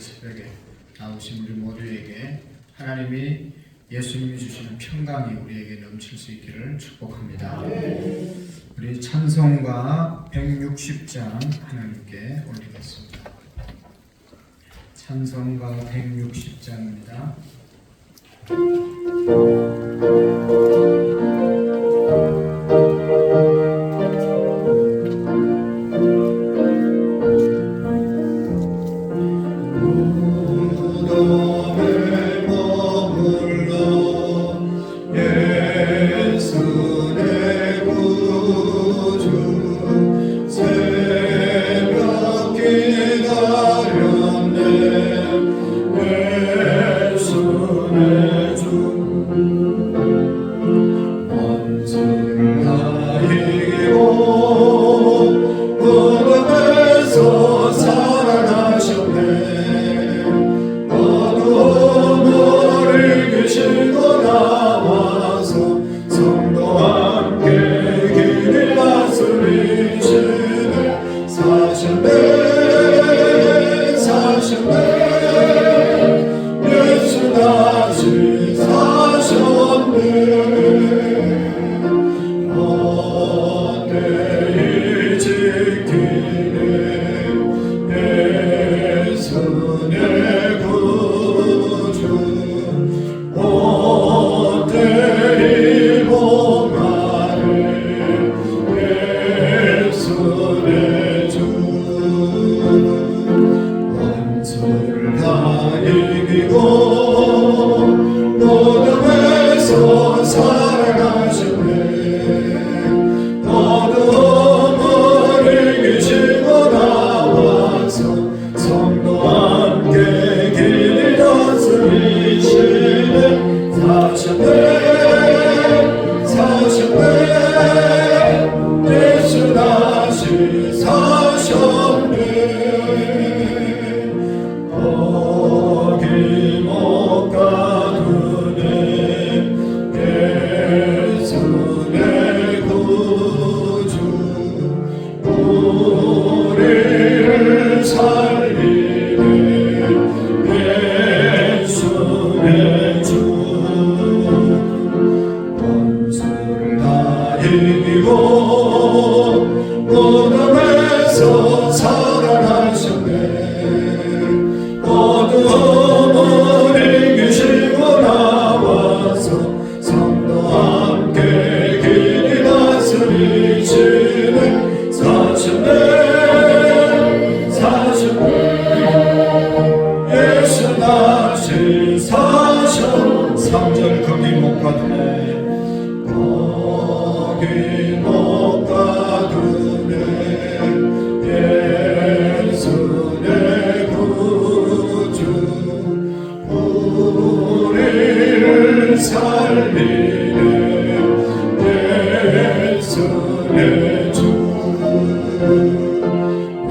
새벽에 나오신 우리 모두에게 하나님이 예수님이 주시는 평강이 우리에게 넘칠 수 있기를 축복합니다. 우리 찬송가 160장 하나님께 올리겠습니다. 찬송가 160장입니다.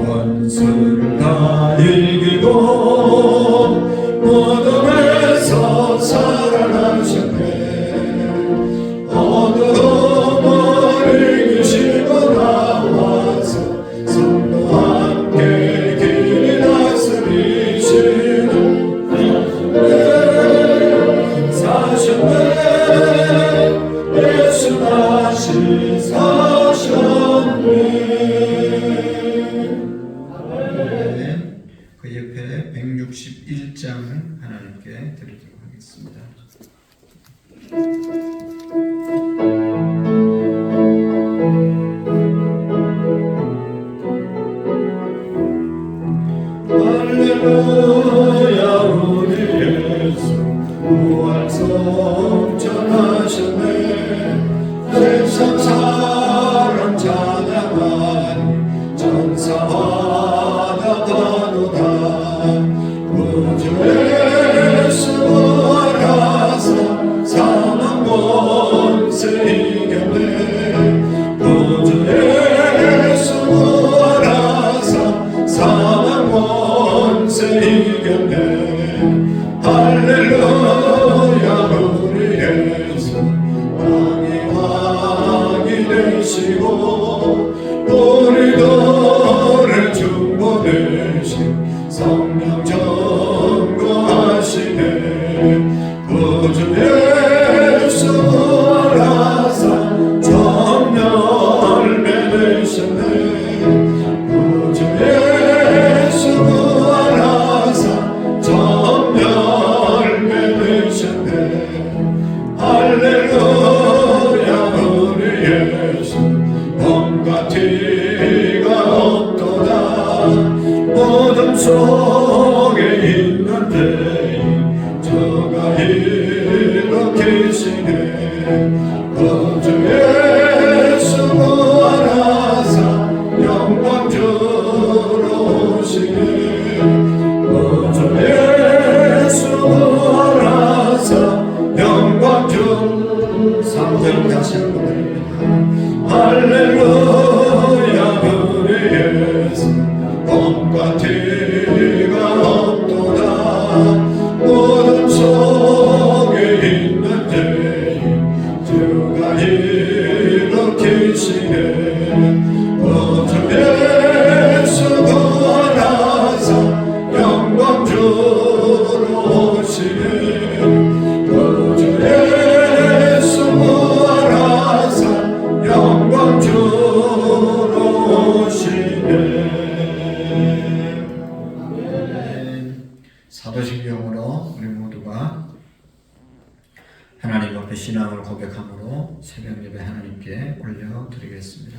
원수를 다 이기고 어둠에서 살아나셨네. 어둠을 이기시고 나와서 성도와 함께 길이 다스리시는 사셨네. 예수 다시 사셨네. 그 옆에 161장 하나님께 드리도록 하겠습니다. 할렐루야 우리 예수 부활성 전하셨네. 세상 사람 찬양하니 전사와 나가노다. 구주 예수 부활하사 사망 권세 이겼네. 구주 예수 부활하사 사망 권세 이겼네. 할렐루야 우리 예수 왕이 되시고 우리 너를 중보되신 성령 전 사도신경으로 우리 모두가 하나님 앞에 신앙을 고백함으로 새벽 예배 하나님께 올려드리겠습니다.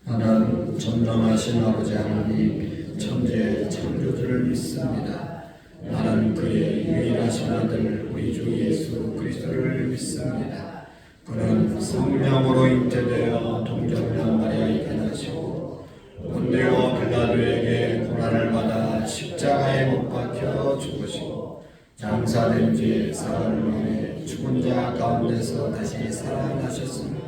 나는 전능하신 아버지 하나님 천지의 창조주를 믿습니다. 나는 그의 유일하신 아들 우리 주 예수 그리스도를 믿습니다. 그는 성령으로 잉태되어 동정녀 마리아에게 나시고 본디오 빌라도에게 고난을 받아 십자가에 못 박혀 죽으시고 장사된 지 사흘 만에 죽은 자 가운데서 다시 살아나셨으며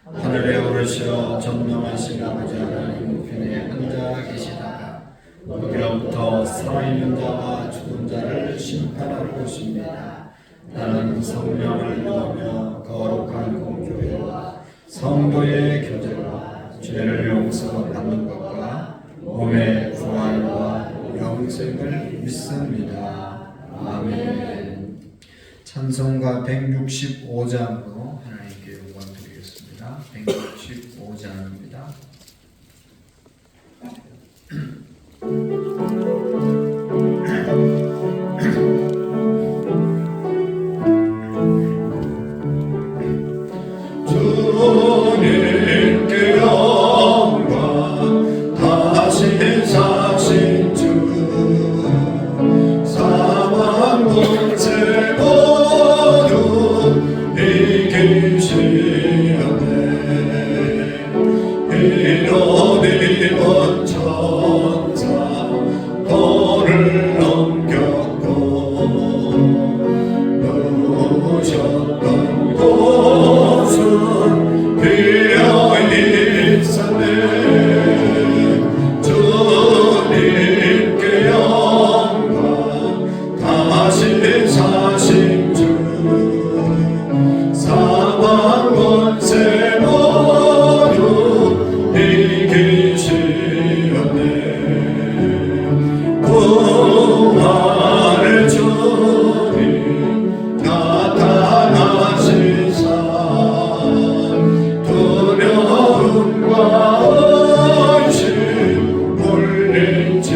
하늘에 오르시어 전능하신 아버지 하나님 우편에 앉아 계시다가 거기로부터 살아있는 자와 죽은 자를 심판하러 오십니다. 나는 성령을 믿으며 거룩한 공교회와 성도의 교제와 죄를 용서받는 것과 몸의 부활과 영생을 믿습니다. 아멘. 찬송가 165장으로 하나님께 영광 드리겠습니다. 165장입니다. 주님께 영광 다시 사신 주 사망 권세 모두 이기시었네. 이런 이번 천사 돌을 넘겼고 누우셨던 곳은 비어있었네. 주님께 영광 다시 사신 주 사망 권세 모두 이기시었네. 부활의 주님 나타나시사 두려움과 의심 물리치셨네.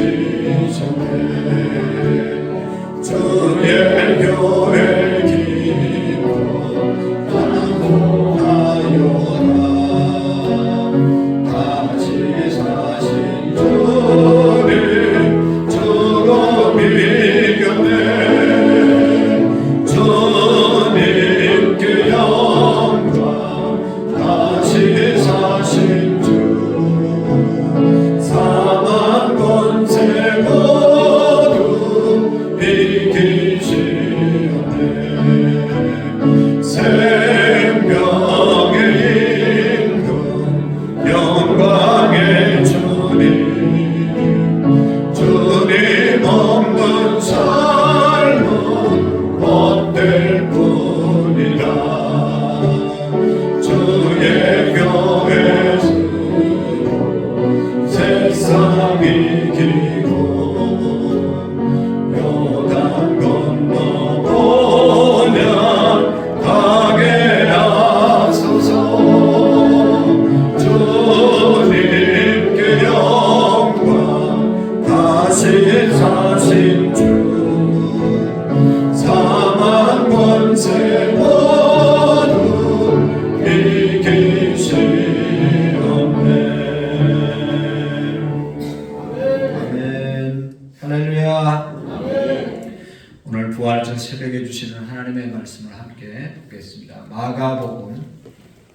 주의 교회 기뻐 환호하여라. 다시 사신 주님 죽음 이겼네. 주님께 영광 다시 사신 주 사망 권세 모두 이기시었네. 생명의 임금 영광의 주님 주님 없는 삶은 헛될 뿐이라. 주의 교회는 세상 이기고 요단 건너 보냐 가게 하소서. 주님께 영광 다시 사신 주 사망 권세 모두 이기시었네. 아멘. 할렐루야. 오늘 부활절 새벽에 주시는 하나님의 말씀을 함께 듣겠습니다. 마가복음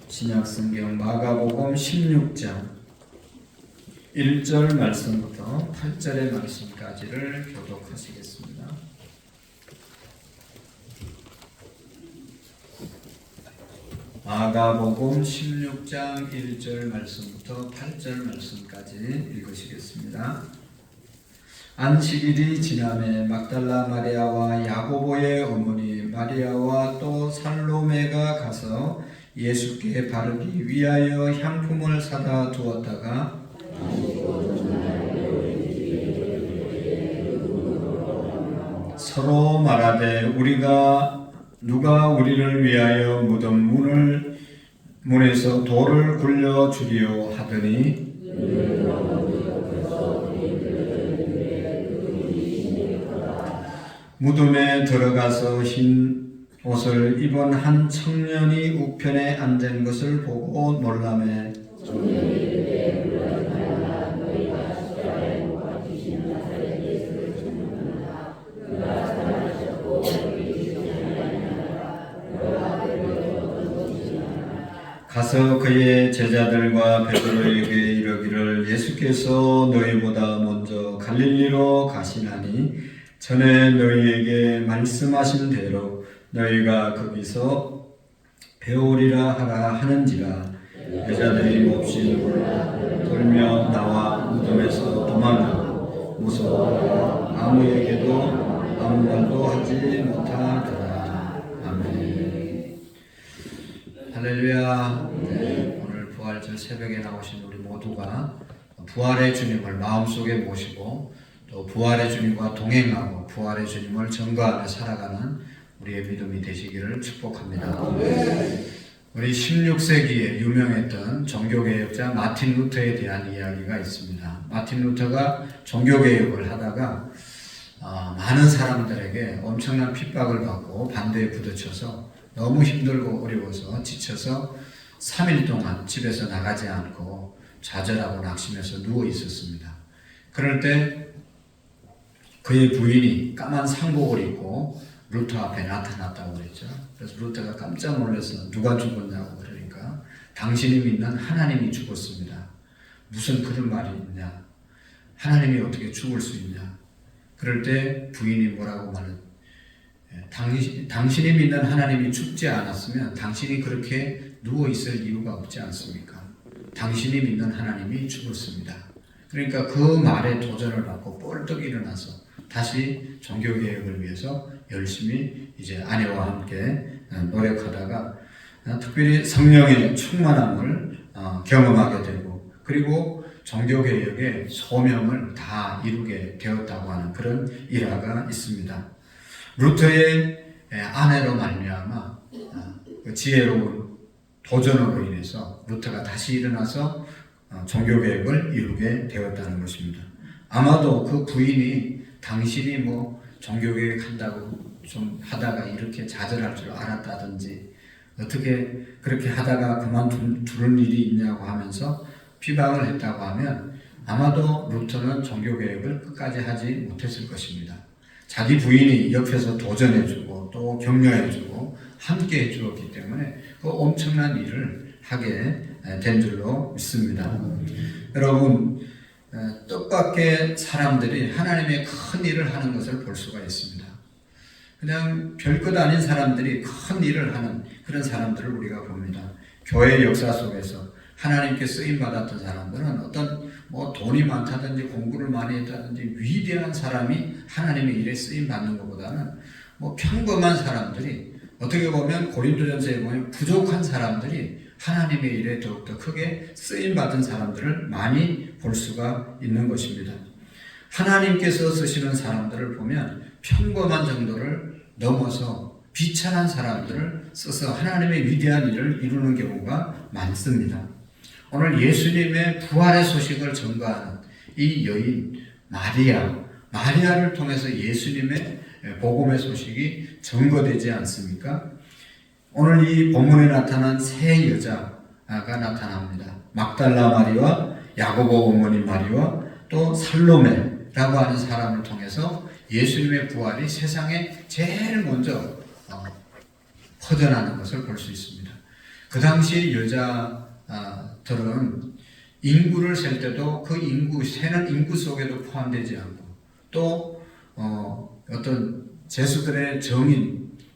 신약성경 마가복음 16장 1절 말씀부터 8절의 말씀까지를 교독하시겠습니다. 마가복음 16장 1절 말씀부터 8절 말씀까지 읽으시겠습니다. 안식일이 지남에 막달라 마리아와 야고보의 어머니 마리아와 또 살로메가 가서 예수께 바르기 위하여 향품을 사다 두었다가 서로 말하되 누가 우리를 위하여 무덤 문에서 돌을 굴려 주리요 하더니 무덤에 들어가서 흰 옷을 입은 한 청년이 우편에 앉은 것을 보고 놀라매 가서 그의 제자들과 베드로에게 이르기를 예수께서 너희보다 먼저 갈릴리로 가시나니 전에 너희에게 말씀하신 대로 너희가 거기서 배우리라 하라 하는지라. 여자들이 몹시 떨며 나와 무덤에서 도망가고 무서워 아무에게도 아무 말도 하지 못하더라. 아멘. 할렐루야. 오늘 부활절 새벽에 나오신 우리 모두가 부활의 주님을 마음속에 모시고 또 부활의 주님과 동행하고 부활의 주님을 증거하며 살아가는 우리의 믿음이 되시기를 축복합니다. 우리 16세기에 유명했던 종교개혁자 마틴 루터에 대한 이야기가 있습니다. 마틴 루터가 종교개혁을 하다가 많은 사람들에게 엄청난 핍박을 받고 반대에 부딪혀서 너무 힘들고 어려워서 지쳐서 3일 동안 집에서 나가지 않고 좌절하고 낙심해서 누워 있었습니다. 그럴 때 그의 부인이 까만 상복을 입고 루터 앞에 나타났다고 그랬죠. 그래서 루터가 깜짝 놀라서 누가 죽었냐고 그러니까 당신이 믿는 하나님이 죽었습니다. 무슨 그런 말이 있냐? 하나님이 어떻게 죽을 수 있냐? 그럴 때 부인이 뭐라고 말했? 당신이 믿는 하나님이 죽지 않았으면 당신이 그렇게 누워 있을 이유가 없지 않습니까? 당신이 믿는 하나님이 죽었습니다. 그러니까 그 말에 도전을 받고 뻘떡 일어나서 다시 종교개혁을 위해서 열심히 이제 아내와 함께 노력하다가 특별히 성령의 충만함을 경험하게 되고 그리고 종교개혁의 소명을 다 이루게 되었다고 하는 그런 일화가 있습니다. 루터의 아내로 말미암아 그 지혜로운 도전으로 인해서 루터가 다시 일어나서 종교개혁을 이루게 되었다는 것입니다. 아마도 그 부인이 당신이 뭐 종교개혁 한다고 좀 하다가 이렇게 좌절할 줄 알았다든지 어떻게 그렇게 하다가 그만두는 일이 있냐고 하면서 비방을 했다고 하면 아마도 루터는 종교개혁을 끝까지 하지 못했을 것입니다. 자기 부인이 옆에서 도전해주고 또 격려해주고 함께 해주었기 때문에 그 엄청난 일을 하게 된 줄로 믿습니다. 여러분 뜻밖의 사람들이 하나님의 큰 일을 하는 것을 볼 수가 있습니다. 그냥 별것 아닌 사람들이 큰 일을 하는 그런 사람들을 우리가 봅니다. 교회 역사 속에서 하나님께 쓰임받았던 사람들은 어떤 뭐 돈이 많다든지 공부를 많이 했다든지 위대한 사람이 하나님의 일에 쓰임받는 것보다는 뭐 평범한 사람들이 어떻게 보면 고린도전서에 보면 부족한 사람들이 하나님의 일에 더욱더 크게 쓰임받은 사람들을 많이 볼 수가 있는 것입니다. 하나님께서 쓰시는 사람들을 보면 평범한 정도를 넘어서 비천한 사람들을 써서 하나님의 위대한 일을 이루는 경우가 많습니다. 오늘 예수님의 부활의 소식을 전가하는 이 여인 마리아를 통해서 예수님의 복음의 소식이 전거되지 않습니까? 오늘 이 본문에 나타난 세 여자가 나타납니다. 막달라 마리와 야고보 어머니 마리와 또 살로메라고 하는 사람을 통해서 예수님의 부활이 세상에 제일 먼저 퍼져나는 것을 볼 수 있습니다. 그 당시 여자들은 인구를 셀 때도 그 세는 인구 속에도 포함되지 않고 또 어떤 제수들의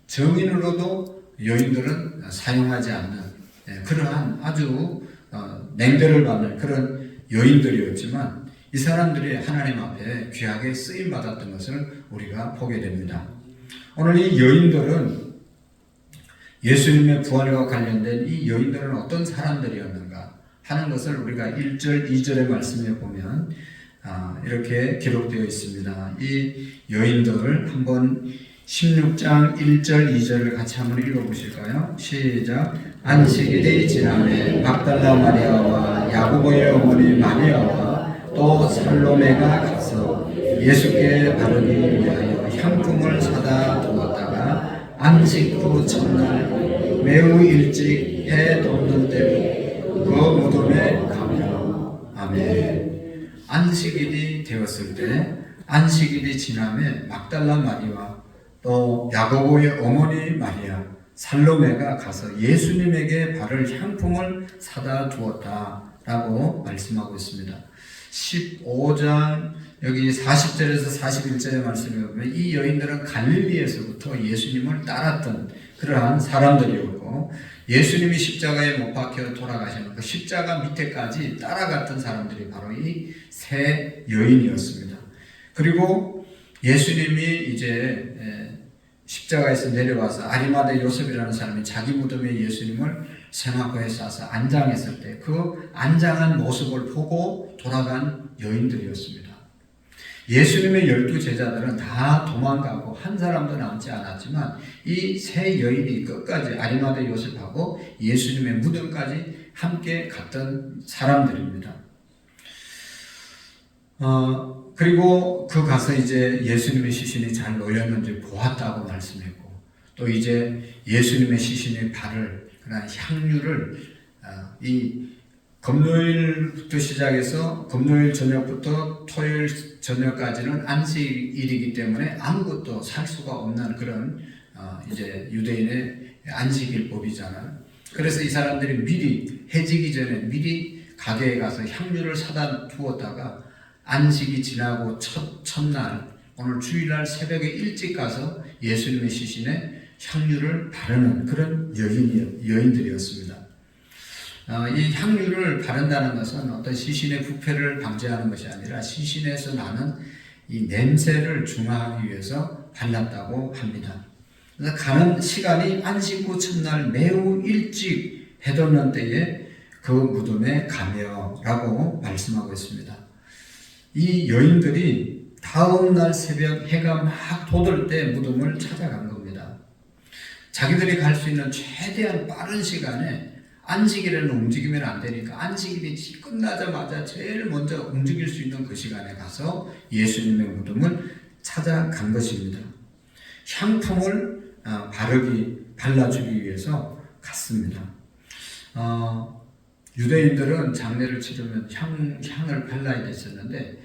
정인으로도 여인들은 사용하지 않는 그러한 아주 냉대를 받는 그런 여인들이었지만 이 사람들이 하나님 앞에 귀하게 쓰임받았던 것을 우리가 보게 됩니다. 오늘 이 여인들은 예수님의 부활과 관련된 이 여인들은 어떤 사람들이었는가 하는 것을 우리가 1절, 2절의 말씀에 보면 이렇게 기록되어 있습니다. 이 여인들을 한번 16장 1절, 2절을 같이 한번 읽어보실까요? 시작. 안식일이 지나매 막달라 마리아와 야고보의 어머니 마리아와 또 살로메가 가서 예수께 바르기 위하여 향품을 사 안식구 첫날 매우 일찍 해 돋는 때에 그 무덤에 가며. 아멘. 안식일이 되었을 때, 안식일이 지남에 막달라 마리와 또 야고보의 어머니 마리아 살로메가 가서 예수님에게 바를 향품을 사다 두었다라고 말씀하고 있습니다. 15장 여기 40절에서 41절의 말씀에 보면 이 여인들은 갈릴리에서부터 예수님을 따랐던 그러한 사람들이었고, 예수님이 십자가에 못 박혀 돌아가시는 그 십자가 밑에까지 따라갔던 사람들이 바로 이 세 여인이었습니다. 그리고 예수님이 이제 십자가에서 내려와서 아리마대 요셉이라는 사람이 자기 무덤에 예수님을 생화포에 싸서 안장했을 때 그 안장한 모습을 보고 돌아간 여인들이었습니다. 예수님의 12 제자들은 다 도망가고 한 사람도 남지 않았지만 이 세 여인이 끝까지 아리마대 요셉하고 예수님의 무덤까지 함께 갔던 사람들입니다. 그리고 그 가서 이제 예수님의 시신이 잘 놓였는지 보았다고 말씀했고, 또 이제 예수님의 시신의 발을, 그러나 향유를 이 금요일부터 시작해서 금요일 저녁부터 토요일 저녁까지는 안식일이기 때문에 아무것도 살 수가 없는 그런 이제 유대인의 안식일법이잖아요. 그래서 이 사람들이 미리 해지기 전에 미리 가게에 가서 향유를 사다 두었다가 안식이 지나고 첫날 오늘 주일날 새벽에 일찍 가서 예수님의 시신에 향유를 바르는 그런 여인들이었습니다. 이 향유를 바른다는 것은 어떤 시신의 부패를 방지하는 것이 아니라 시신에서 나는 이 냄새를 중화하기 위해서 발랐다고 합니다. 그래서 가는 시간이 안식 후 첫날 매우 일찍 해돋는 때에 그 무덤에 가며라고 말씀하고 있습니다. 이 여인들이 다음 날 새벽 해가 막 돋을 때 무덤을 찾아간 겁니다. 자기들이 갈 수 있는 최대한 빠른 시간에, 안식일에는 움직이면 안 되니까 안식일이 끝나자마자 제일 먼저 움직일 수 있는 그 시간에 가서 예수님의 무덤을 찾아간 것입니다. 향품을 발라주기 위해서 갔습니다. 유대인들은 장례를 치르면 향을 발라야 됐었는데,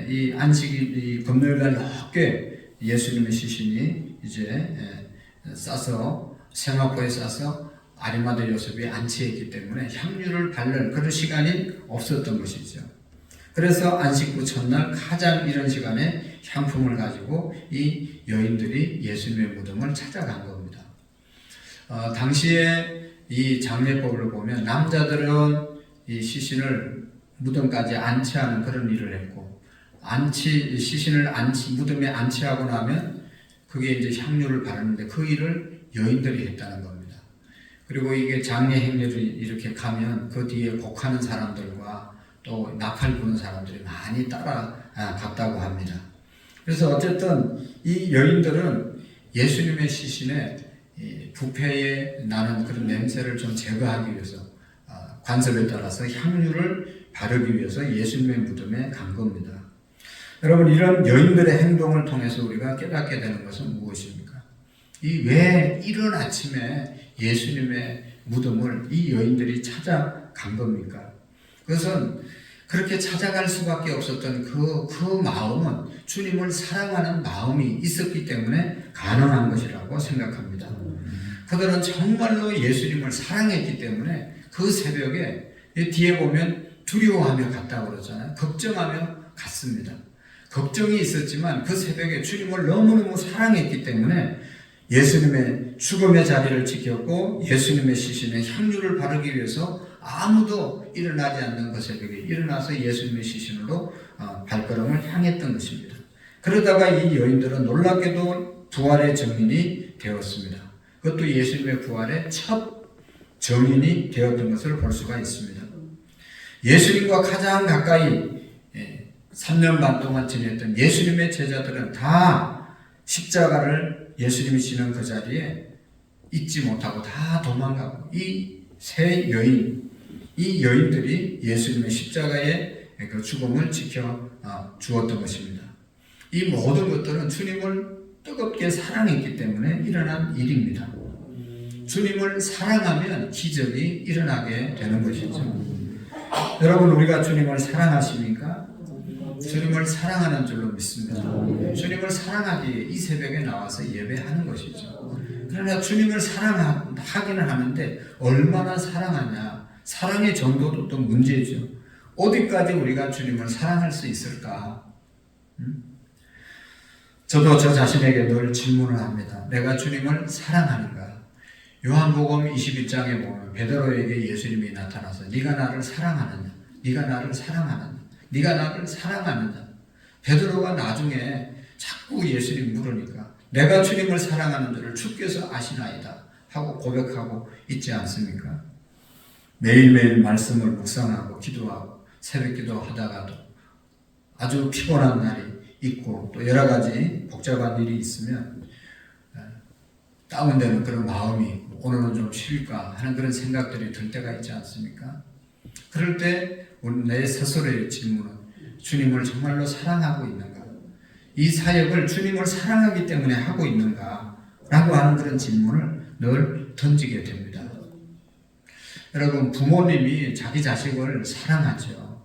이 안식일이 금요일날 늦게 예수님의 시신이 이제 싸서 생화포에 싸서 아리마대 요셉이 안치했기 때문에 향유를 바를 그런 시간이 없었던 것이죠. 그래서 안식 후 첫날 가장 이런 시간에 향품을 가지고 이 여인들이 예수님의 무덤을 찾아간 겁니다. 당시에 이 장례법을 보면 남자들은 이 시신을 무덤까지 안치하는 그런 일을 했고, 시신을 무덤에 안치하고 나면 그게 이제 향유를 바르는데 그 일을 여인들이 했다는 겁니다. 그리고 이게 장례 행렬이 이렇게 가면 그 뒤에 곡하는 사람들과 또 나팔 부는 사람들이 많이 따라갔다고 합니다. 그래서 어쨌든 이 여인들은 예수님의 시신에 부패에 나는 그런 냄새를 좀 제거하기 위해서 관습에 따라서 향유를 바르기 위해서 예수님의 무덤에 간 겁니다. 여러분, 이런 여인들의 행동을 통해서 우리가 깨닫게 되는 것은 무엇입니까? 왜 이른 아침에 예수님의 무덤을 이 여인들이 찾아간 겁니까? 그것은 그렇게 찾아갈 수밖에 없었던 그 마음은 주님을 사랑하는 마음이 있었기 때문에 가능한 것이라고 생각합니다. 그들은 정말로 예수님을 사랑했기 때문에 그 새벽에 뒤에 보면 두려워하며 갔다고 그러잖아요. 걱정하며 갔습니다. 걱정이 있었지만 그 새벽에 주님을 너무너무 사랑했기 때문에 예수님의 죽음의 자리를 지켰고, 예수님의 시신에 향유를 바르기 위해서 아무도 일어나지 않는 그 새벽에 일어나서 예수님의 시신으로 발걸음을 향했던 것입니다. 그러다가 이 여인들은 놀랍게도 부활의 증인이 되었습니다. 그것도 예수님의 부활의 첫 증인이 되었던 것을 볼 수가 있습니다. 예수님과 가장 가까이 3년 반 동안 지냈던 예수님의 제자들은 다 십자가를 예수님이 지는 그 자리에 잊지 못하고 다 도망가고, 이 세 여인, 이 여인들이 예수님의 십자가의 그 죽음을 지켜 주었던 것입니다. 이 모든 것들은 주님을 뜨겁게 사랑했기 때문에 일어난 일입니다. 주님을 사랑하면 기적이 일어나게 되는 것이죠. 여러분, 우리가 주님을 사랑하십니까? 주님을 사랑하는 줄로 믿습니다. 주님을 사랑하기에 이 새벽에 나와서 예배하는 것이죠. 그러나 주님을 사랑하기는 하는데 얼마나 사랑하냐, 사랑의 정도도 또 문제죠. 어디까지 우리가 주님을 사랑할 수 있을까? 저도 저 자신에게 늘 질문을 합니다. 내가 주님을 사랑하는가? 요한복음 21장에 보면 베드로에게 예수님이 나타나서 네가 나를 사랑하느냐? 네가 나를 사랑하느냐? 네가 나를 사랑하느냐? 베드로가 나중에 자꾸 예수님 물으니까 내가 주님을 사랑하는 줄을 주께서 아시나이다 하고 고백하고 있지 않습니까? 매일매일 말씀을 묵상하고 기도하고 새벽기도 하다가도 아주 피곤한 날이 있고 또 여러 가지 복잡한 일이 있으면 다운되는 그런 마음이 있고 오늘은 좀 쉴까 하는 그런 생각들이 들 때가 있지 않습니까? 그럴 때 내 스스로의 질문은 주님을 정말로 사랑하고 있는가? 이 사역을 주님을 사랑하기 때문에 하고 있는가? 라고 하는 그런 질문을 늘 던지게 됩니다. 여러분, 부모님이 자기 자식을 사랑하죠.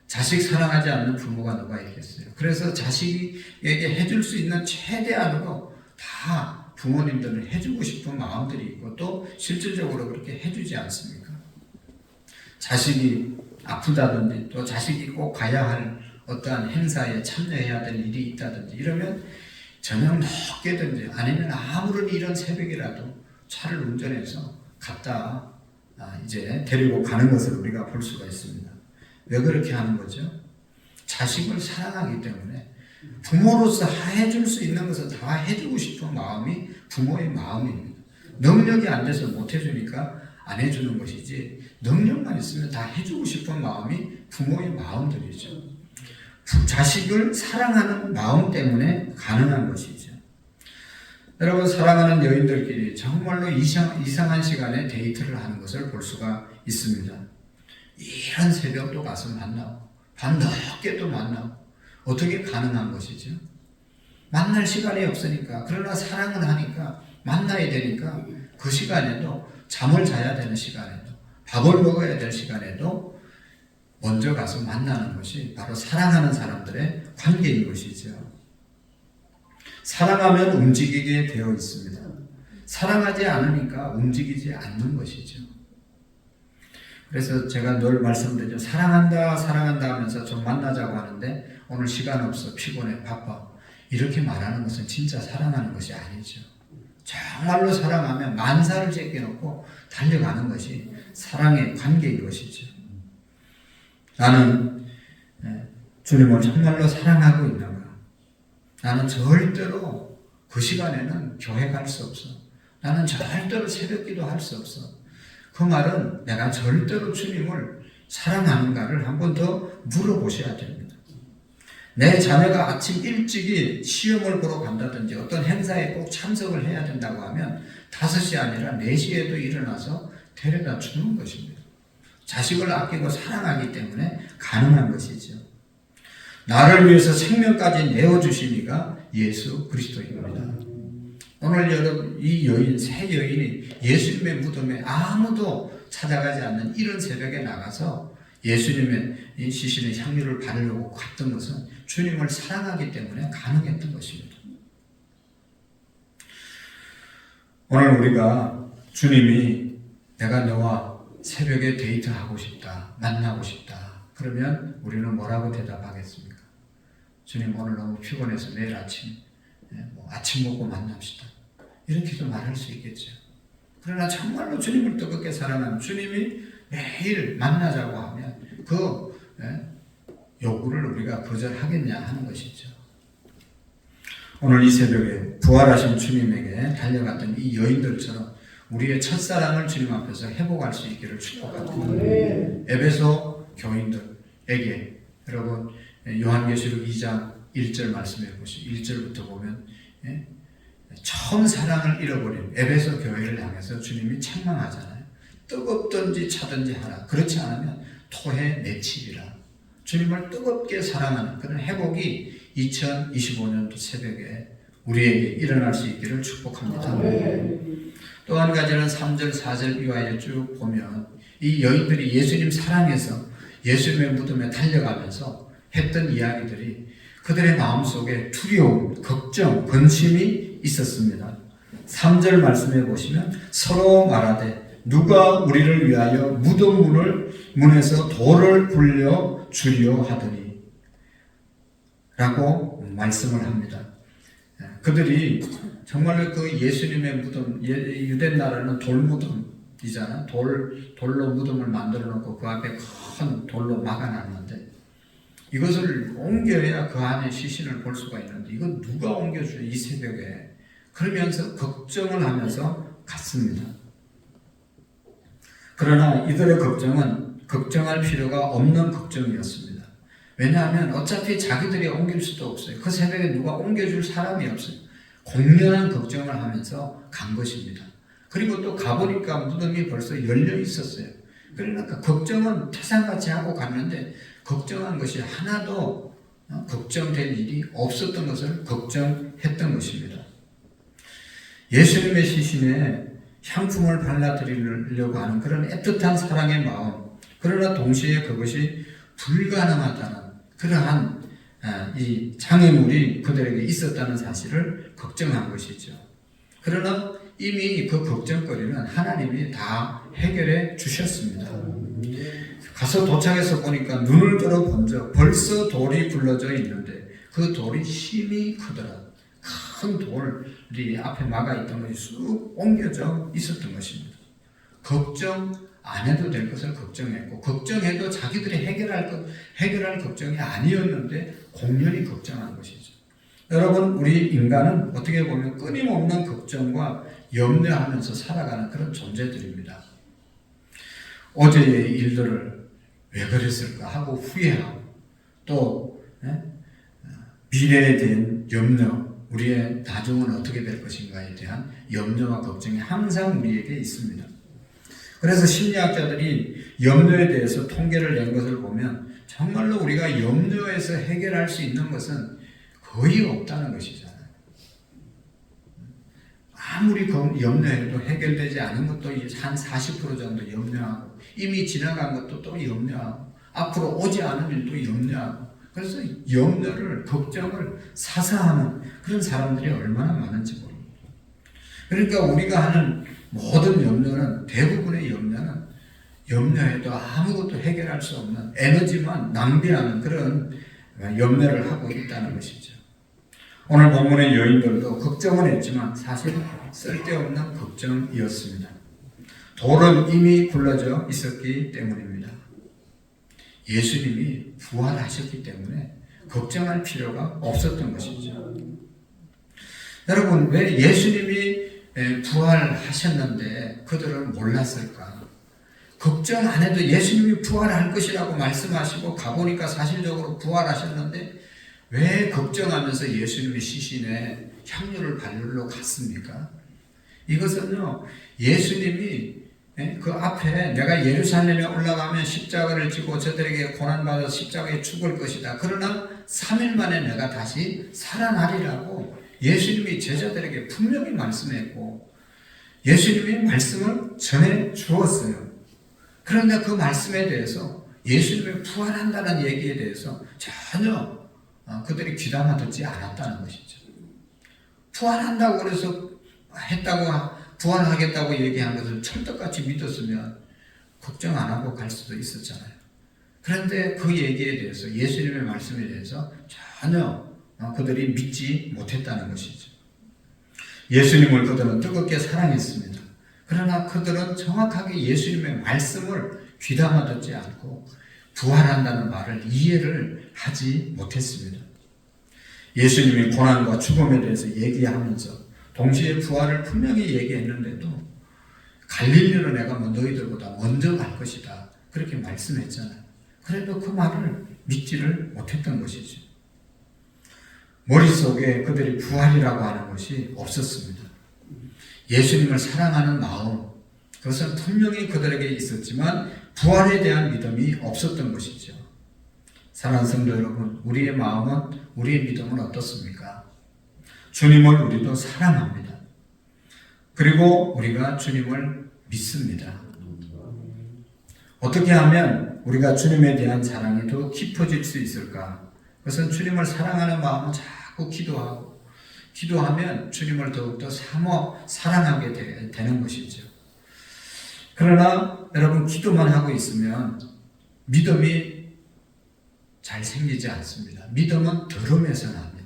자식 사랑하지 않는 부모가 누가 있겠어요? 그래서 자식에게 해줄 수 있는 최대한으로 다 부모님들은 해주고 싶은 마음들이 있고 또 실질적으로 그렇게 해주지 않습니까? 자식이 아프다든지 또 자식이 꼭 가야 할 어떠한 행사에 참여해야 될 일이 있다든지 이러면 저녁 늦게든지 아니면 아무런 이런 새벽이라도 차를 운전해서 갖다 이제 데리고 가는 것을 우리가 볼 수가 있습니다. 왜 그렇게 하는 거죠? 자식을 사랑하기 때문에 부모로서 해줄 수 있는 것을 다 해주고 싶은 마음이 부모의 마음입니다. 능력이 안 돼서 못 해주니까 안 해주는 것이지 능력만 있으면 다 해주고 싶은 마음이 부모의 마음들이죠. 자식을 사랑하는 마음 때문에 가능한 것이죠. 여러분, 사랑하는 여인들끼리 정말로 이상한 시간에 데이트를 하는 것을 볼 수가 있습니다. 이런 새벽도 가서 만나고 밤늦게 또 만나고 어떻게 가능한 것이죠? 만날 시간이 없으니까 그러나 사랑을 하니까 만나야 되니까 그 시간에도 잠을 자야 되는 시간에도 밥을 먹어야 될 시간에도 먼저 가서 만나는 것이 바로 사랑하는 사람들의 관계인 것이죠. 사랑하면 움직이게 되어 있습니다. 사랑하지 않으니까 움직이지 않는 것이죠. 그래서 제가 늘 말씀드리죠. 사랑한다 하면서 좀 만나자고 하는데 오늘 시간 없어, 피곤해, 바빠 이렇게 말하는 것은 진짜 사랑하는 것이 아니죠. 정말로 사랑하면 만사를 제껴놓고 달려가는 것이 사랑의 관계인 것이죠. 나는 주님을 정말로 사랑하고 있는가? 나는 절대로 그 시간에는 교회 갈 수 없어. 나는 절대로 새벽기도 할 수 없어. 그 말은 내가 절대로 주님을 사랑하는가를 한 번 더 물어보셔야 됩니다. 내 자녀가 아침 일찍이 시험을 보러 간다든지 어떤 행사에 꼭 참석을 해야 된다고 하면 5시 아니라 4시에도 일어나서 데려다 주는 것입니다. 자식을 아끼고 사랑하기 때문에 가능한 것이죠. 나를 위해서 생명까지 내어주신 이가 예수 그리스도입니다. 오늘 여러분, 이 여인, 세 여인이 예수님의 무덤에 아무도 찾아가지 않는 이런 새벽에 나가서 예수님의 이 시신의 향유를 바르려고 갔던 것은 주님을 사랑하기 때문에 가능했던 것입니다. 오늘 우리가 주님이 내가 너와 새벽에 데이트하고 싶다, 만나고 싶다. 그러면 우리는 뭐라고 대답하겠습니까? 주님, 오늘 너무 피곤해서 내일 아침 아침 먹고 만납시다. 이렇게도 말할 수 있겠죠. 그러나 정말로 주님을 뜨겁게 사랑하는 주님이 매일 만나자고 하면 그 요구를 우리가 거절하겠냐 하는 것이죠. 오늘 이 새벽에 부활하신 주님에게 달려갔던 이 여인들처럼 우리의 첫사랑을 주님 앞에서 회복할 수 있기를 축복합니다. 에베소 교인들에게 여러분 요한계시록 2장 1절 말씀해 보시죠. 1절부터 보면 처음 사랑을 잃어버린 에베소 교회를 향해서 주님이 책망하잖아요. 뜨겁든지 차든지 하라. 그렇지 않으면 토해 내치리라. 주님을 뜨겁게 사랑하는 그런 회복이 2025년도 새벽에 우리에게 일어날 수 있기를 축복합니다. 또 한 가지는 3절, 4절 이하에 쭉 보면 이 여인들이 예수님 사랑해서 예수님의 무덤에 달려가면서 했던 이야기들이 그들의 마음속에 두려움, 걱정, 근심이 있었습니다. 3절 말씀해 보시면 서로 말하되 누가 우리를 위하여 무덤 문에서 돌을 굴려 주려 하더니 라고 말씀을 합니다. 그들이 정말로 그 예수님의 무덤, 유대 나라는 돌무덤이잖아. 돌로 무덤을 만들어 놓고 그 앞에 큰 돌로 막아놨는데 이것을 옮겨야 그 안에 시신을 볼 수가 있는데 이건 누가 옮겨줘요 이 새벽에. 그러면서 걱정을 하면서 갔습니다. 그러나 이들의 걱정은 걱정할 필요가 없는 걱정이었습니다. 왜냐하면 어차피 자기들이 옮길 수도 없어요. 그 새벽에 누가 옮겨줄 사람이 없어요. 공연한 걱정을 하면서 간 것입니다. 그리고 또 가보니까 무덤이 벌써 열려 있었어요. 그러니까 걱정은 태산같이 하고 갔는데 걱정한 것이 하나도 걱정될 일이 없었던 것을 걱정했던 것입니다. 예수님의 시신에 향품을 발라드리려고 하는 그런 애틋한 사랑의 마음, 그러나 동시에 그것이 불가능하다는 그러한 이 장애물이 그들에게 있었다는 사실을 걱정한 것이죠. 그러나 이미 그 걱정거리는 하나님이 다 해결해 주셨습니다. 가서 도착해서 보니까 눈을 들어 본적 벌써 돌이 굴러져 있는데 그 돌이 힘이 크더라. 큰 돌이 앞에 막아 있던 것이 쑥 옮겨져 있었던 것입니다. 걱정 안 해도 될 것을 걱정했고 걱정해도 자기들이 해결할 걱정이 아니었는데 공연히 걱정한 것이죠. 여러분, 우리 인간은 어떻게 보면 끊임없는 걱정과 염려하면서 살아가는 그런 존재들입니다. 어제의 일들을 왜 그랬을까 하고 후회하고 또 미래에 대한 염려, 우리의 나중은 어떻게 될 것인가에 대한 염려와 걱정이 항상 우리에게 있습니다. 그래서 심리학자들이 염려에 대해서 통계를 낸 것을 보면 정말로 우리가 염려에서 해결할 수 있는 것은 거의 없다는 것이잖아요. 아무리 염려해도 해결되지 않은 것도 한 40% 정도 염려하고 이미 지나간 것도 또 염려하고 앞으로 오지 않은 일도 염려하고 그래서 염려를 걱정을 사사하는 그런 사람들이 얼마나 많은지 모릅니다. 그러니까 우리가 하는 모든 염려는 대부분의 염려는 염려해도 아무것도 해결할 수 없는 에너지만 낭비하는 그런 염려를 하고 있다는 것이죠. 오늘 본문의 여인들도 걱정은 했지만 사실 쓸데없는 걱정이었습니다. 돌은 이미 굴러져 있었기 때문입니다. 예수님이 부활하셨기 때문에 걱정할 필요가 없었던 것이죠. 여러분, 왜 예수님이 부활하셨는데 그들은 몰랐을까? 걱정 안 해도 예수님이 부활할 것이라고 말씀하시고 가보니까 사실적으로 부활하셨는데 왜 걱정하면서 예수님의 시신에 향유를 바르러 갔습니까? 이것은요, 예수님이 그 앞에 내가 예루살렘에 올라가면 십자가를 지고 저들에게 고난받아 십자가에 죽을 것이다. 그러나 3일 만에 내가 다시 살아나리라고 예수님이 제자들에게 분명히 말씀했고 예수님이 말씀을 전해 주었어요. 그런데 그 말씀에 대해서 예수님이 부활한다는 얘기에 대해서 전혀 그들이 귀담아 듣지 않았다는 것이죠. 부활한다고 그래서 부활하겠다고 얘기한 것을 철떡같이 믿었으면 걱정 안 하고 갈 수도 있었잖아요. 그런데 그 얘기에 대해서 예수님의 말씀에 대해서 전혀 그들이 믿지 못했다는 것이죠. 예수님을 그들은 뜨겁게 사랑했습니다. 그러나 그들은 정확하게 예수님의 말씀을 귀담아 듣지 않고 부활한다는 말을 이해를 하지 못했습니다. 예수님이 고난과 죽음에 대해서 얘기하면서 동시에 부활을 분명히 얘기했는데도 갈릴리로 내가 너희들보다 먼저 갈 것이다. 그렇게 말씀했잖아요. 그래도 그 말을 믿지를 못했던 것이죠. 머릿속에 그들이 부활이라고 하는 것이 없었습니다. 예수님을 사랑하는 마음, 그것은 분명히 그들에게 있었지만 부활에 대한 믿음이 없었던 것이죠. 사랑하는 성도 여러분, 우리의 마음은, 우리의 믿음은 어떻습니까? 주님을 우리도 사랑합니다. 그리고 우리가 주님을 믿습니다. 어떻게 하면 우리가 주님에 대한 사랑이 더 깊어질 수 있을까? 그것은 주님을 사랑하는 마음을 자꾸 기도하면 주님을 더욱더 사랑하게 되는 것이죠. 그러나 여러분, 기도만 하고 있으면 믿음이 잘 생기지 않습니다. 믿음은 들음에서 납니다.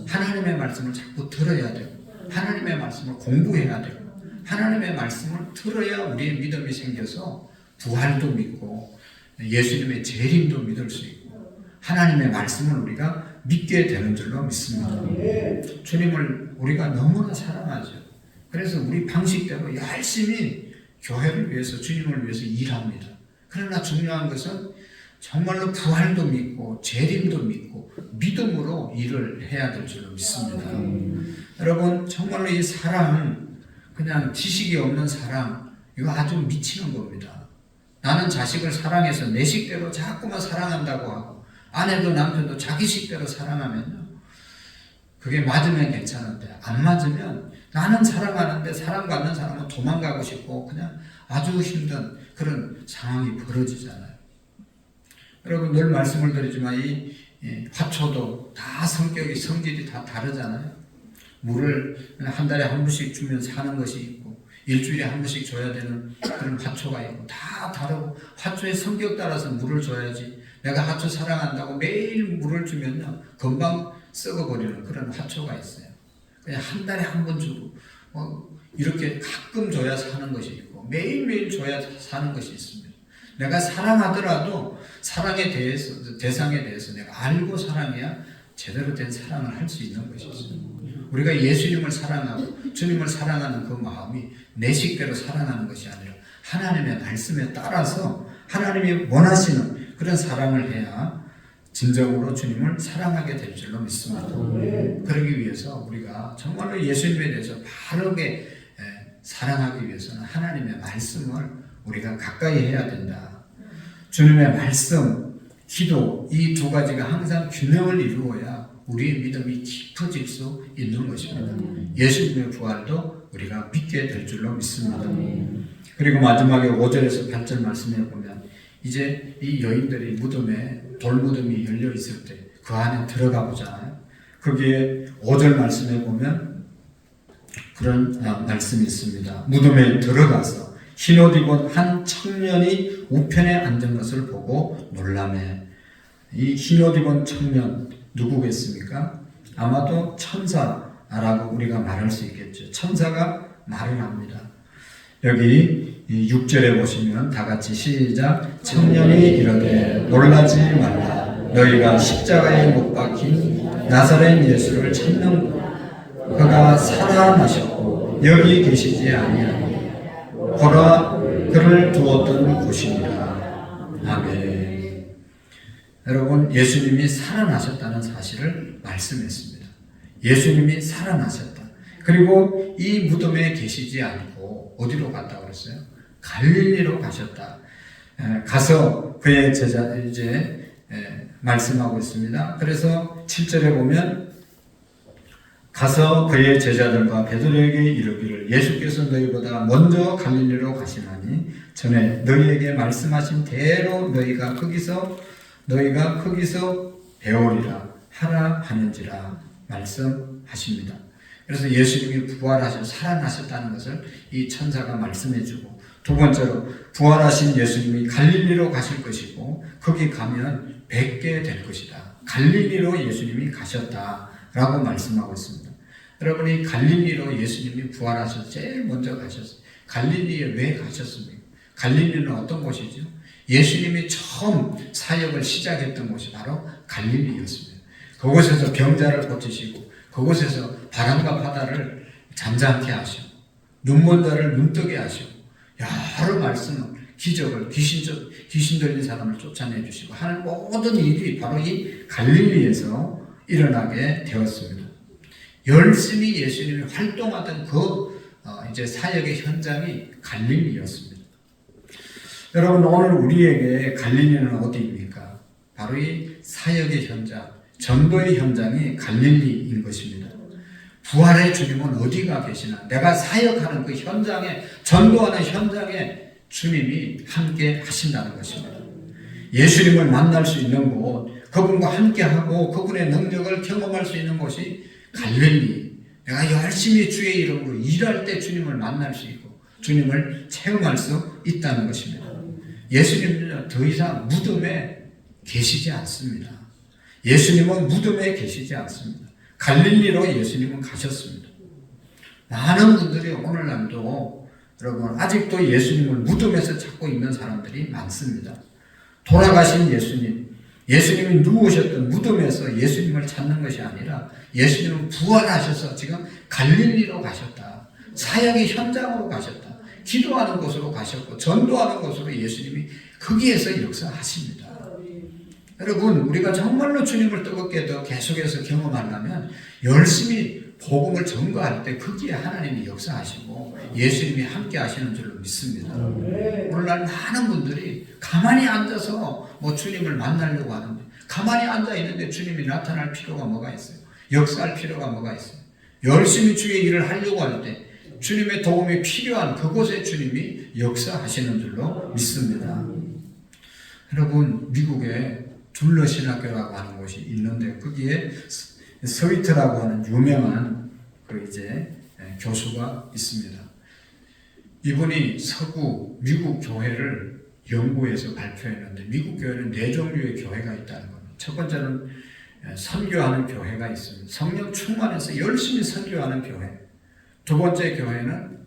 하나님의 말씀을 자꾸 들어야 되고, 하나님의 말씀을 공부해야 되고, 하나님의 말씀을 들어야 우리의 믿음이 생겨서 부활도 믿고 예수님의 재림도 믿을 수 있고 하나님의 말씀을 우리가 믿게 되는 줄로 믿습니다. 주님을 우리가 너무나 사랑하죠. 그래서 우리 방식대로 열심히 교회를 위해서, 주님을 위해서 일합니다. 그러나 중요한 것은 정말로 부활도 믿고 재림도 믿고 믿음으로 일을 해야 될 줄로 믿습니다. 여러분, 정말로 이 사랑, 그냥 지식이 없는 사랑, 이거 아주 미치는 겁니다. 나는 자식을 사랑해서 내 식대로 자꾸만 사랑한다고 하고, 아내도 남편도 자기 식대로 사랑하면요, 그게 맞으면 괜찮은데 안 맞으면 나는 사랑하는데 사랑받는 사람은 도망가고 싶고 그냥 아주 힘든 그런 상황이 벌어지잖아요. 여러분, 늘 말씀을 드리지만 이 화초도 다 성질이 다 다르잖아요. 물을 한 달에 한 번씩 주면 사는 것이 있고, 일주일에 한 번씩 줘야 되는 그런 화초가 있고, 다 다르고, 화초의 성격 따라서 물을 줘야지. 내가 화초 사랑한다고 매일 물을 주면요, 금방 썩어버리는 그런 화초가 있어요. 그냥 한 달에 한 번 주고, 이렇게 가끔 줘야 사는 것이 있고, 매일매일 줘야 사는 것이 있습니다. 내가 사랑하더라도 사랑에 대해서, 대상에 대해서 내가 알고 사랑해야 제대로 된 사랑을 할 수 있는 것이 있어요. 우리가 예수님을 사랑하고 주님을 사랑하는 그 마음이 내 식대로 사랑하는 것이 아니라 하나님의 말씀에 따라서 하나님이 원하시는 그런 사랑을 해야 진정으로 주님을 사랑하게 될 줄로 믿습니다. 그러기 위해서 우리가 정말로 예수님에 대해서 바르게 사랑하기 위해서는 하나님의 말씀을 우리가 가까이 해야 된다. 주님의 말씀, 기도, 이 두 가지가 항상 균형을 이루어야 우리의 믿음이 깊어질 수 있는 것입니다. 예수님의 부활도 우리가 믿게 될 줄로 믿습니다. 그리고 마지막에 5절에서 8절 말씀에 보면 이제 이 여인들이 무덤에, 돌무덤이 열려 있을 때 그 안에 들어가 보잖아요. 거기에 5절 말씀에 보면 그런 말씀이 있습니다. 무덤에 들어가서 흰옷 입은 한 청년이 우편에 앉은 것을 보고 놀라매. 이 흰옷 입은 청년 누구겠습니까? 아마도 천사라고 우리가 말할 수 있겠죠. 천사가 말을 합니다. 여기 6절에 보시면 다 같이 시작. 청년이 이르되 놀라지 말라. 너희가 십자가에 못 박힌 나사렛 예수를 찾는구나. 그가 살아나셨고 여기 계시지 아니하니 보라 그를 두었던 곳이니라. 아멘. 여러분, 예수님이 살아나셨다는 사실을 말씀했습니다. 예수님이 살아나셨다. 그리고 이 무덤에 계시지 않고 어디로 갔다 그랬어요? 갈릴리로 가셨다. 가서 그의 제자 이제 말씀하고 있습니다. 그래서 7절에 보면 가서 그의 제자들과 베드로에게 이르기를 예수께서 너희보다 먼저 갈릴리로 가시나니 전에 너희에게 말씀하신 대로 너희가 거기서 배우리라 하라 하는지라 말씀하십니다. 그래서 예수님이 부활하셔 살아나셨다는 것을 이 천사가 말씀해주고, 두 번째로 부활하신 예수님이 갈릴리로 가실 것이고 거기 가면 뵙게 될 것이다. 갈릴리로 예수님이 가셨다라고 말씀하고 있습니다. 여러분이 갈릴리로 예수님이 부활하셔서 제일 먼저 가셨어요. 갈릴리에 왜 가셨습니까? 갈릴리는 어떤 곳이죠? 예수님이 처음 사역을 시작했던 곳이 바로 갈릴리였습니다. 그곳에서 병자를 고치시고 그곳에서 바람과 바다를 잠잠케 하시고 눈먼 자를 눈뜨게 하시고 여러 말씀을, 기적을, 귀신 들린 사람을 쫓아내주시고 하는 모든 일이 바로 이 갈릴리에서 일어나게 되었습니다. 열심히 예수님이 활동하던 이제 사역의 현장이 갈릴리였습니다. 여러분, 오늘 우리에게 갈릴리는 어디입니까? 바로 이 사역의 현장, 전도의 현장이 갈릴리인 것입니다. 부활의 주님은 어디가 계시나? 내가 사역하는 그 현장에, 전도하는 현장에 주님이 함께 하신다는 것입니다. 예수님을 만날 수 있는 곳, 그분과 함께하고 그분의 능력을 경험할 수 있는 곳이 갈릴리. 내가 열심히 주의 이름으로 일할 때 주님을 만날 수 있고 주님을 체험할 수 있다는 것입니다. 예수님은 더 이상 무덤에 계시지 않습니다. 예수님은 무덤에 계시지 않습니다. 갈릴리로 예수님은 가셨습니다. 많은 분들이 오늘날도 여러분 아직도 예수님을 무덤에서 찾고 있는 사람들이 많습니다. 돌아가신 예수님, 예수님이 누우셨던 무덤에서 예수님을 찾는 것이 아니라 예수님은 부활하셔서 지금 갈릴리로 가셨다. 사역의 현장으로 가셨다. 기도하는 곳으로 가셨고 전도하는 곳으로 예수님이 거기에서 역사하십니다. 여러분 우리가 정말로 주님을 뜨겁게 더 계속해서 경험하려면 열심히 복음을 전거할 때 거기에 하나님이 역사하시고 예수님이 함께 하시는 줄로 믿습니다. 오늘날 많은 분들이 가만히 앉아서 뭐 주님을 만나려고 하는데 가만히 앉아 있는데 주님이 나타날 필요가 뭐가 있어요? 역사할 필요가 뭐가 있어요? 열심히 주의 일을 하려고 할 때 주님의 도움이 필요한 그곳에 주님이 역사하시는 줄로 믿습니다. 여러분 미국에 둘러신학교라고 하는 곳이 있는데 거기에 스위트라고 하는 유명한 그 이제 교수가 있습니다. 이분이 서구 미국 교회를 연구해서 발표했는데 미국 교회는 네 종류의 교회가 있다는 겁니다. 첫 번째는 선교하는 교회가 있습니다. 성령 충만해서 열심히 선교하는 교회. 두 번째 교회는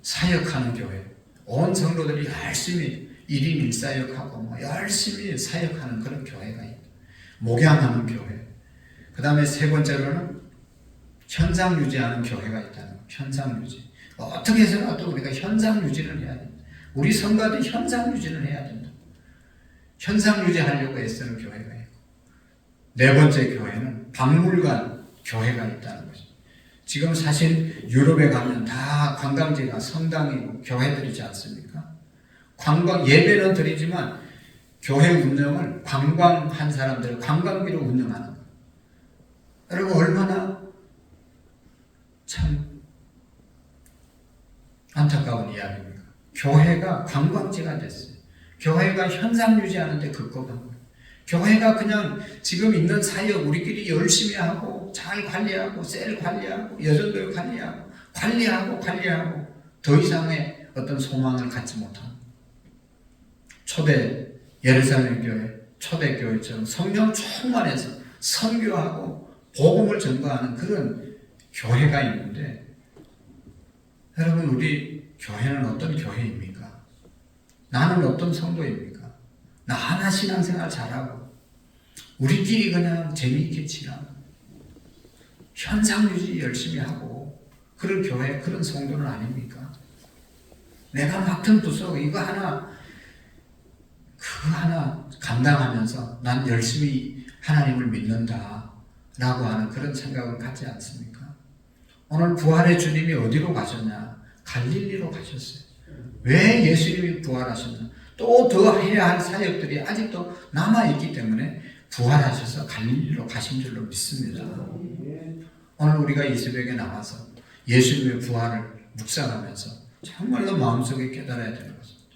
사역하는 교회. 온 성도들이 열심히 1인 1사역하고 열심히 사역하는 그런 교회가 있다. 목양하는 교회. 그 다음에 세 번째로는 현상 유지하는 교회가 있다는 거예요. 현상 유지. 어떻게 해서라도 우리가 현상 유지를 해야 된다. 우리 성가도 현상 유지를 해야 된다. 현상 유지하려고 애쓰는 교회가 있고 네 번째 교회는 박물관 교회가 있다는 거죠. 지금 사실 유럽에 가면 다 관광지가 성당이고 교회들이지 않습니까? 관광 예배는 드리지만 교회 운영을 관광한 사람들 관광비로 운영하는 거예요. 여러분 얼마나 참 안타까운 이야기입니까? 교회가 관광지가 됐어요. 교회가 현상 유지하는데 급급한 거예요. 교회가 그냥 지금 있는 사역 우리끼리 열심히 하고 잘 관리하고 셀 관리하고 여전도 관리하고 더 이상의 어떤 소망을 갖지 못한 초대 예루살렘 교회 초대교회처럼 성령 충만해서 선교하고 복음을 전가하는 그런 교회가 있는데 여러분 우리 교회는 어떤 교회입니까? 나는 어떤 성도입니까? 나 하나 신앙생활 잘하고 우리끼리 그냥 재미있게 지나고 현상 유지 열심히 하고 그런 교회 그런 성도는 아닙니까? 내가 맡은 부서 이거 하나 그거 하나 감당하면서 난 열심히 하나님을 믿는다 라고 하는 그런 생각을 갖지 않습니까? 오늘 부활의 주님이 어디로 가셨냐? 갈릴리로 가셨어요. 왜 예수님이 부활하셨나? 또 더 해야 할 사역들이 아직도 남아있기 때문에 부활하셔서 갈릴리로 가신 줄로 믿습니다. 오늘 우리가 이 새벽에 나와서 예수님의 부활을 묵상하면서 정말로 마음속에 깨달아야 되는 것입니다.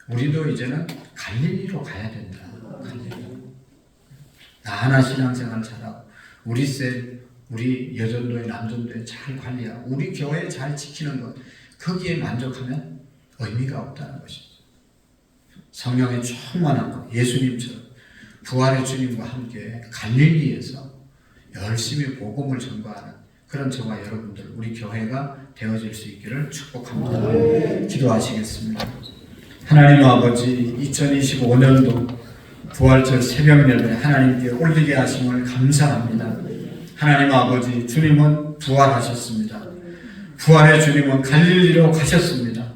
우리도 이제는 갈릴리로 가야 된다. 갈릴리. 나 하나 신앙생활 잘하고 우리 셀, 우리 여전도회, 남전도회 잘 관리하고 우리 교회 잘 지키는 것 거기에 만족하면 의미가 없다는 것입니다. 성령의 충만한 것, 예수님처럼 부활의 주님과 함께 갈릴리에서 열심히 복음을 전가하는 그런 저와 여러분들 우리 교회가 되어질 수 있기를 축복합니다. 기도하시겠습니다. 하나님 아버지 2025년도 부활절 새벽 예배 하나님께 올리게 하심을 감사합니다. 하나님 아버지 주님은 부활하셨습니다. 부활의 주님은 갈릴리로 가셨습니다.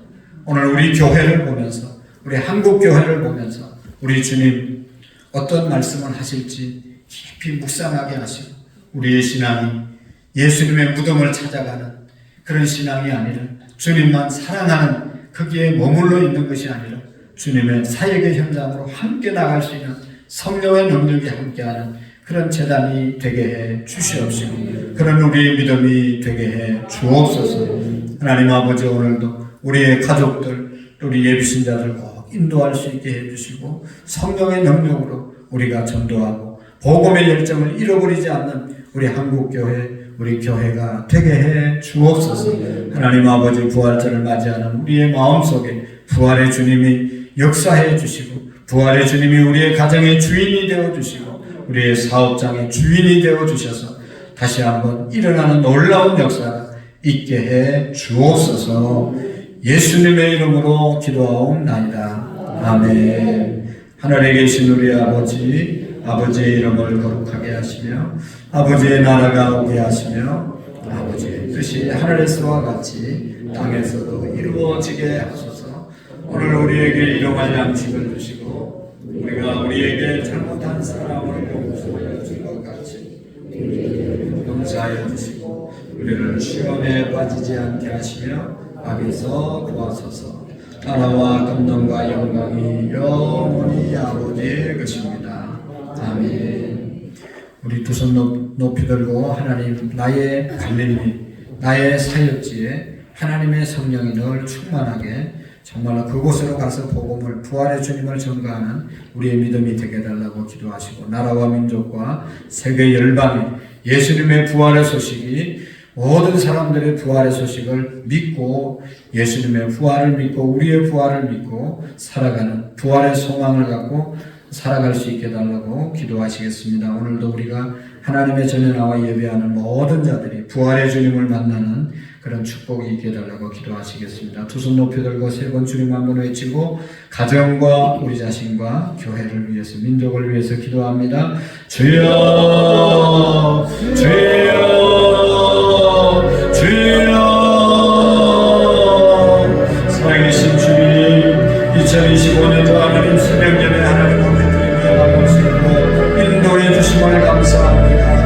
오늘 우리 교회를 보면서 우리 한국 교회를 보면서 우리 주님 어떤 말씀을 하실지 깊이 묵상하게 하시고 우리의 신앙이 예수님의 무덤을 찾아가는 그런 신앙이 아니라 주님만 사랑하는 거기에 머물러 있는 것이 아니라 주님의 사역의 현장으로 함께 나갈 수 있는 성령의 능력이 함께하는 그런 재단이 되게 해 주시옵시고 그런 우리의 믿음이 되게 해 주옵소서. 하나님 아버지, 오늘도 우리의 가족들, 우리 예비신자들 꼭 인도할 수 있게 해주시고 성령의 능력으로 우리가 전도하고 복음의 열정을 잃어버리지 않는 우리 한국교회, 우리 교회가 되게 해 주옵소서. 하나님 아버지, 부활절을 맞이하는 우리의 마음속에 부활의 주님이 역사해 주시고 부활의 주님이 우리의 가정의 주인이 되어 주시고 우리의 사업장의 주인이 되어 주셔서 다시 한번 일어나는 놀라운 역사가 있게 해 주옵소서. 예수님의 이름으로 기도하옵나이다. 아멘. 하늘에 계신 우리 아버지, 아버지의 이름을 거룩하게 하시며 아버지의 나라가 오게 하시며 아버지의 뜻이 하늘에서와 같이 땅에서도 이루어지게 하소서. 오늘 우리에게 일용할 양식을 주시고 우리가 우리에게 잘못한 사람을 용서하여 준 것 같이 용서하여 주시고 우리를 시험에 빠지지 않게 하시며 악에서 구하소서. 나라와 권능과 영광이 영원히 아버지의 것입니다. 아멘. 우리 두 손 높이 들고 하나님, 나의 갈릴리, 나의 사역지에 하나님의 성령이 늘 충만하게 정말로 그곳으로 가서 복음을, 부활의 주님을 전가하는 우리의 믿음이 되게 해달라고 기도하시고 나라와 민족과 세계 열방에 예수님의 부활의 소식이 모든 사람들의 부활의 소식을 믿고 예수님의 부활을 믿고 우리의 부활을 믿고 살아가는 부활의 소망을 갖고 살아갈 수 있게 해달라고 기도하시겠습니다. 오늘도 우리가 하나님의 전에 나와 예배하는 모든 자들이 부활의 주님을 만나는 그런 축복이 있게 해달라고 기도하시겠습니다. 두 손 높이 들고 세 번 주님 한번 외치고 가정과 우리 자신과 교회를 위해서 민족을 위해서 기도합니다. 주여 주여 주여. 살아계신 주님, 2025년도 하나님 새벽 예배 하나님 앞에 드리며 나올 수 있고 인도해 주심을 감사합니다.